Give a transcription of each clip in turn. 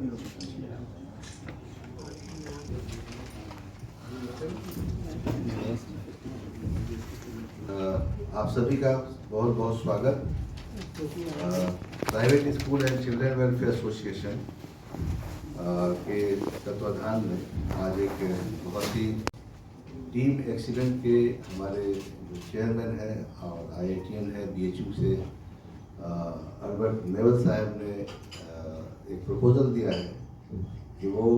आप सभी का बहुत बहुत स्वागत। Private school and children welfare association के तत्वाधान में आज एक बहुत ही टीम एक्सीलेंट के हमारे जो चेयरमैन हैं और IITian है BHU से अल्बर्ट नेवल साहब ने एक प्रपोजल दिया है कि वो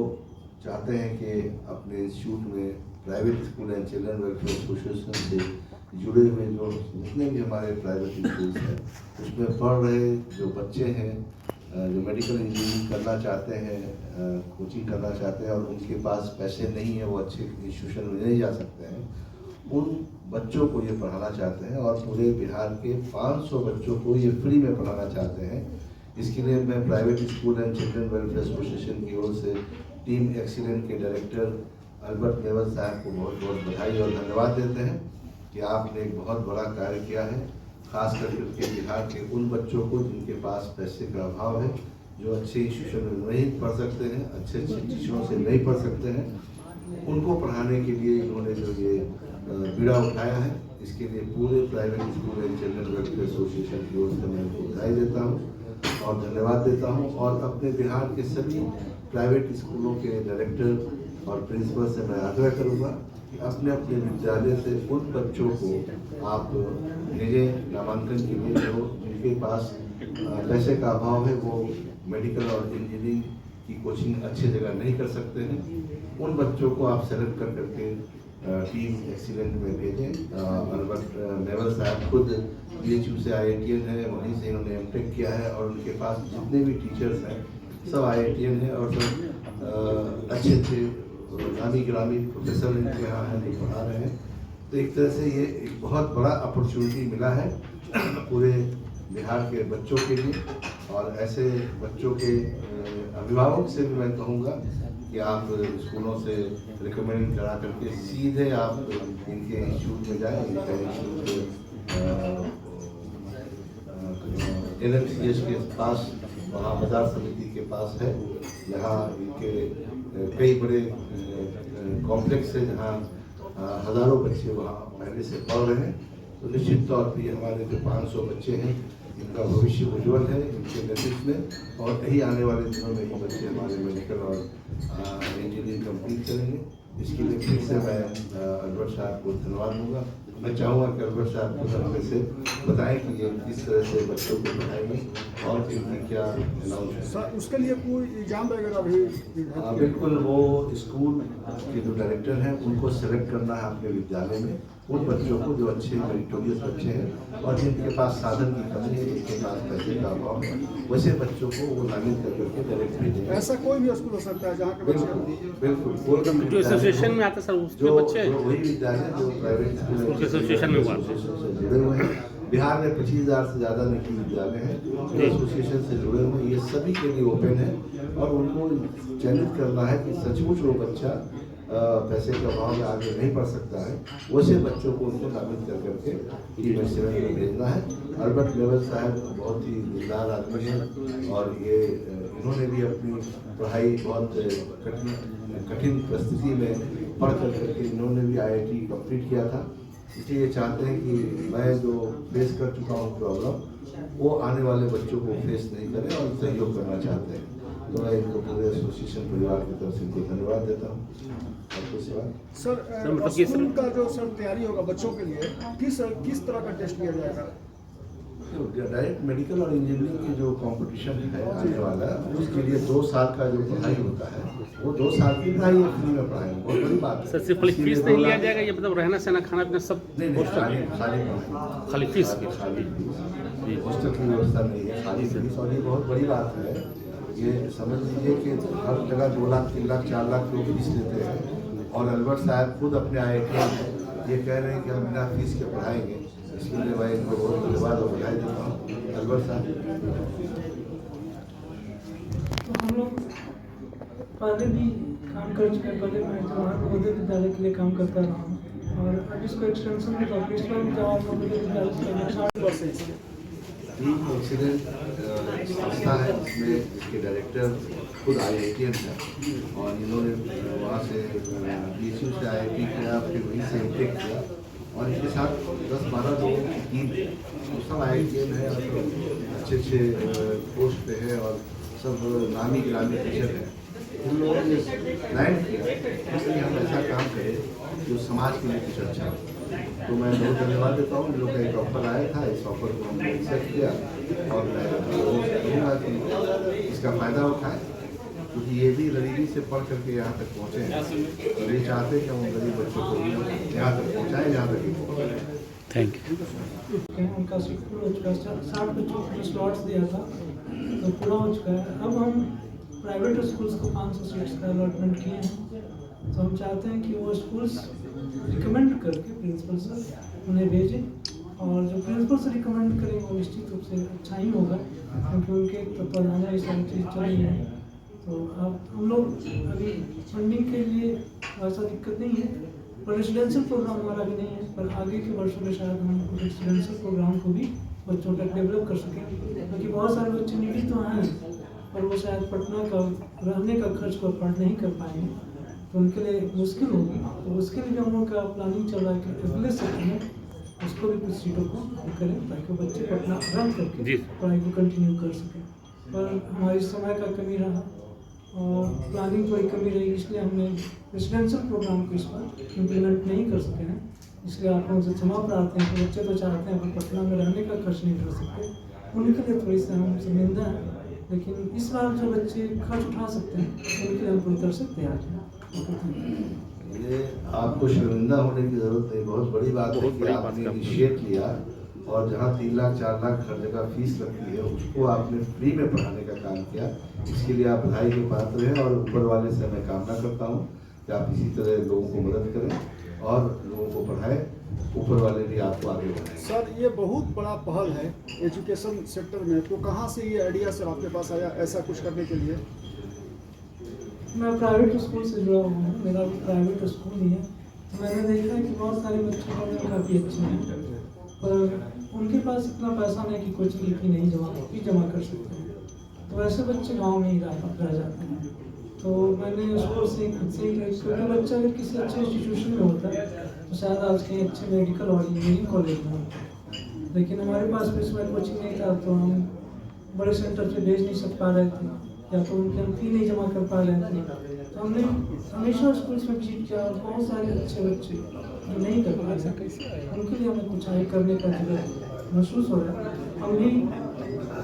चाहते हैं कि अपने इंस्टीट्यूट में private school and children welfare association से जुड़े हुए जो जितने भी हमारे प्राइवेट स्कूल्स हैं उसमें पढ़ रहे जो बच्चे हैं जो मेडिकल इंजीनियरिंग करना चाहते हैं, कोचिंग करना चाहते हैं और उनके पास पैसे नहीं है, वो अच्छे इंस्टीट्यूशन में नहीं जा सकते हैं, उन बच्चों को ये पढ़ाना चाहते हैं और पूरे बिहार के 500 बच्चों को ये फ्री में पढ़ाना चाहते हैं। इसके लिए मैं private school and children welfare association की ओर से टीम एक्सीलेंट के डायरेक्टर अल्बर्ट नेवल साहब को बहुत बहुत बधाई और धन्यवाद देते हैं कि आपने एक बहुत बड़ा कार्य किया है, खास करके बिहार के उन बच्चों को जिनके पास पैसे का अभाव है, जो अच्छे इंस्टीट्यूशन में नहीं पढ़ सकते हैं, अच्छे टीचरों से नहीं पढ़ सकते हैं, उनको पढ़ाने के लिए इन्होंने जो ये बीड़ा उठाया है, इसके लिए पूरे private school and children welfare association की ओर से मैं उनको बधाई देता हूँ और धन्यवाद देता हूँ। और अपने बिहार के सभी प्राइवेट स्कूलों के डायरेक्टर और प्रिंसिपल से मैं आग्रह करूँगा कि अपने अपने विद्यालय से उन बच्चों को आप भेजें नामांकन के लिए जो जिनके पास पैसे का अभाव है, वो मेडिकल और इंजीनियरिंग की कोचिंग अच्छी जगह नहीं कर सकते हैं, उन बच्चों को आप सेलेक्ट कर करके टीम एक्सीलेंट में भेजें। अल्बर्ट नेवल साहब खुद BHU से IITian है, वहीं से इन्होंने M.Tech किया है और उनके पास जितने भी टीचर्स हैं सब IITian हैं और सब अच्छे अच्छे नामी ग्रामी प्रोफेसर इनके यहाँ हैं जो पढ़ा रहे हैं। तो एक तरह से ये एक बहुत बड़ा अपॉर्चुनिटी मिला है पूरे बिहार के बच्चों के लिए। और ऐसे बच्चों के अभिभावक से भी मैं कहूँगा कि आप स्कूलों से रिकमेंड करा करके सीधे आप इनके इंस्टीट्यूट में जाएं। इनका इंस्टीट्यूट LMCH के पास, वहाँ बाजार समिति के पास है, जहाँ इनके कई बड़े कॉम्प्लेक्स है जहाँ हज़ारों बच्चे वहाँ पहले से पढ़ रहे हैं। तो निश्चित तौर पर हमारे जो 500 बच्चे हैं इनका भविष्य उज्ज्वल है इनके नेतृत्व में, और यही आने वाले दिनों में ये बच्चे हमारे मेडिकल और इंजीनियरिंग कंप्लीट करेंगे। इसके लिए फिर से मैं अल्बर्ट साहब को धन्यवाद दूंगा। मैं चाहूँगा कि अल्बर्ट साहब को हमें से बताएं कि ये किस तरह से बच्चों को पढ़ाएंगे और इनकी क्या अनाउंसमेंट। उसके लिए कोई एग्जाम वगैरह भी? बिल्कुल, वो स्कूल के जो डायरेक्टर हैं उनको सेलेक्ट करना है अपने विद्यालय में उन बच्चों को जो अच्छे मेरिटोरियस बच्चे हैं और जिनके पास साधन की कमी है, जिनके पास पैसे का अभाव है, वैसे बच्चों को वो नामित करके डायरेक्ट भेजेंगे। ऐसा कोई भी स्कूल हो सकता है जहाँ के बच्चे बिल्कुल जो एसोसिएशन में आता है सर, उसके बच्चे वही विद्यालय जो प्राइवेट स्कूल एसोसिएशन में हुआ से जुड़े हुए हैं। बिहार में 25,000 से ज़्यादा निजी विद्यालय हैं जो एसोसिएशन से जुड़े हुए हैं। ये सभी के लिए ओपन है और उनको चयनित करना है कि सचमुच वो बच्चा पैसे के अभाव में आगे नहीं पढ़ सकता है, वैसे बच्चों को उनको नामित कर करके टीम एक्सीलेंट में भेजना है। अल्बर्ट नेवल साहब बहुत ही दिलदार आदमी हैं और ये इन्होंने भी अपनी पढ़ाई बहुत कठिन परिस्थिति में पढ़ करके इन्होंने भी IIT कंप्लीट किया था। इसलिए ये चाहते हैं कि मैं जो फेस कर चुका हूँ प्रॉब्लम, वो आने वाले बच्चों को फेस नहीं करें और सहयोग करना चाहते हैं। तो मैं इनको पूरे एसोसिएशन परिवार की तरफ से इनको धन्यवाद देता हूँ। और कुछ सवाल सर, स्कूल का जो सर तैयारी होगा बच्चों के लिए किस तरह का टेस्ट किया जाएगा? डायरेक्ट मेडिकल और इंजीनियरिंग की जो कंपटीशन है आने वाला, उसके लिए 2 साल का जो पढ़ाई होता है वो 2 साल की पढ़ाई फ्री में पढ़ाएंगे। बहुत बड़ी बात है। सर सिर्फ फीस नहीं लिया जाएगा, ये मतलब रहना सहना खाना पीना सब खाली फीस की हॉस्टल की व्यवस्था नहीं है, खाली फीस। और ये बहुत बड़ी बात है, ये समझ लीजिए कि हर जगह 2 लाख 3 लाख 4 लाख लोग फीस लेते हैं और अल्बर्ट साहब खुद अपने IIT ये कह रहे हैं कि हम बिना फीस के पढ़ाएंगे। इसके लिए मैं इनको बहुत धन्यवाद और बधाई देता हूँ। अल्बर्ट साहब, तो हम लोग पहले भी काम कर चुके हैं, पहले मैं जवाहर नवोदय विद्यालय के लिए काम करता रहा हूँ और अब इसको एक्सटेंशन में प्रिंसिपल जवाहर नवोदय विद्यालय से टीम एक्सीलेंट संस्था है जिसमें इसके डायरेक्टर खुद IITian है और इन्होंने वहाँ से BSU से IIT किया, फिर वहीं से MTech किया और इनके साथ 10-12 लोगों की टीम है। तो सब IITian है और अच्छे अच्छे पोस्ट पे है और सब नामी गिरामी टीचर है। इन लोगों ने प्लान किया इसलिए हम ऐसा काम करें जो समाज के लिए कुछ अच्छा हो। तो मैं बहुत धन्यवाद देता हूँ। इन लोग का एक ऑफर आया था, इस ऑफर को हमने एक्सेप्ट किया और मैं लोगों से कहूँगा कि इसका फ़ायदा उठाएं क्योंकि ये भी गरीबी से पढ़ करके यहाँ तक पहुँचे हैं और ये चाहते हैं कि हम गरीब बच्चों को भी यहाँ तक पहुँचाएँ जहाँ तक थैंक यू। उनका स्कूल हो चुका है, 60 बच्चों को स्लॉट्स दिया था तो पूरा हो चुका है। अब हम प्राइवेट स्कूल्स को 500 सीट्स का अलॉटमेंट किए हैं। तो हम चाहते हैं कि वो स्कूल्स रिकमेंड करके प्रिंसिपल सर उन्हें भेजें और जो प्रिंसिपल से रिकमेंड करेंगे वो निश्चित रूप से अच्छा ही होगा क्योंकि उनके तत्वाधान में ये सारी चीज़ चल रही है। तो अब हम लोग अभी फंडिंग के लिए ऐसा दिक्कत नहीं है पर रेजिडेंशियल प्रोग्राम हमारा भी नहीं है, पर आगे के वर्षों में शायद हम रेजिडेंशियल प्रोग्राम को भी बच्चों तक डेवलप कर सकें क्योंकि बहुत सारे बच्चे निजी तो हैं पर वो शायद पटना का रहने का खर्च को अफोर्ड नहीं कर पाएंगे तो उनके लिए मुश्किल होगी। तो उसके लिए हम लोग का प्लानिंग चल रहा है कि अगले सत्र में उसको भी कुछ सीटों को करें ताकि बच्चे पटना रन करके पढ़ाई को कंटिन्यू कर सकें। पर हमारी समय का कमी रहा और प्लानिंग थोड़ी कमी रही इसलिए हमने रेजिडेंशियल प्रोग्राम को इस बार इम्प्लीमेंट नहीं कर सके हैं। इसलिए आप लोगों से क्षमा प्रार्थना हैं कि बच्चे तो चाहते हैं पर पटना में रहने का खर्च नहीं कर सकते, उनके लिए थोड़ी सी हम शर्मिंदा है। लेकिन इस बार जो बच्चे खर्च उठा सकते हैं उनके लिए हम पूरी तरह से तैयार हैं। ये आपको शर्मिंदा होने की जरूरत नहीं, बहुत बड़ी बात है कि आपने इनिशिएट लिया और जहाँ 3 लाख 4 लाख हर जगह फीस लगती है उसको आपने फ्री में पढ़ाने का काम किया। इसके लिए आप बधाई के पात्र हैं और ऊपर वाले से मैं कामना करता हूँ कि आप इसी तरह लोगों को मदद करें और लोगों को पढ़ाएं, ऊपर वाले भी आपको आगे बढ़ाएं। सर ये बहुत बड़ा पहल है एजुकेशन सेक्टर में, तो कहाँ से ये आइडिया सर आपके पास आया ऐसा कुछ करने के लिए? मैं प्राइवेट स्कूल से जुड़ा हुआ हूँ, मेरा भी प्राइवेट स्कूल ही है। तो मैंने देखा है कि बहुत सारे बच्चे पढ़ने में काफ़ी अच्छे हैं पर उनके पास इतना पैसा नहीं कि कोचिंग फी नहीं जमा कर सकते हैं, तो ऐसे बच्चे गांव में ही रह जाते हैं। तो मैंने स्कूल से खुद से ही क्योंकि बच्चा अगर किसी अच्छे इंस्टीट्यूशन में होता है तो शायद आज कहीं अच्छे मेडिकल और इंजीनियरिंग कॉलेज में होता है, लेकिन हमारे पास भी इसमें कोचिंग नहीं था तो हम बड़े सेंटर पे भेज नहीं पा रहे थे या तो उनके हम फी नहीं जमा कर पा रहे थे। तो हमने हमेशा स्कूल्स में विजिट किया और बहुत सारे अच्छे बच्चे जो नहीं कर पा रहे उनके लिए हमें कुछ आगे करने का जरूरत महसूस हो रहा है। हम भी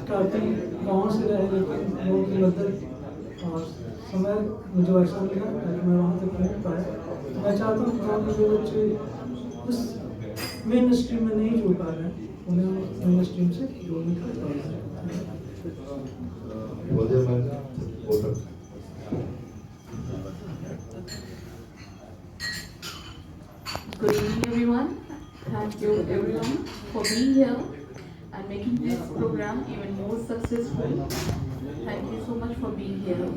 काफ़ी गाँव से रहे लेकिन लोगों की मदद और समय मुझे ऐसा मिला ताकि मैं वहाँ तक पहुँच पाया। तो मैं चाहता हूँ कि गाँव के जो बच्चे उस मेन स्ट्रीम में नहीं जुड़ पा रहे हैं उन्हें हम मेन स्ट्रीम से जोड़ने का प्रयास करें। Good evening, everyone. Thank you, everyone, for being here and making this program even more successful. Thank you so much for being here.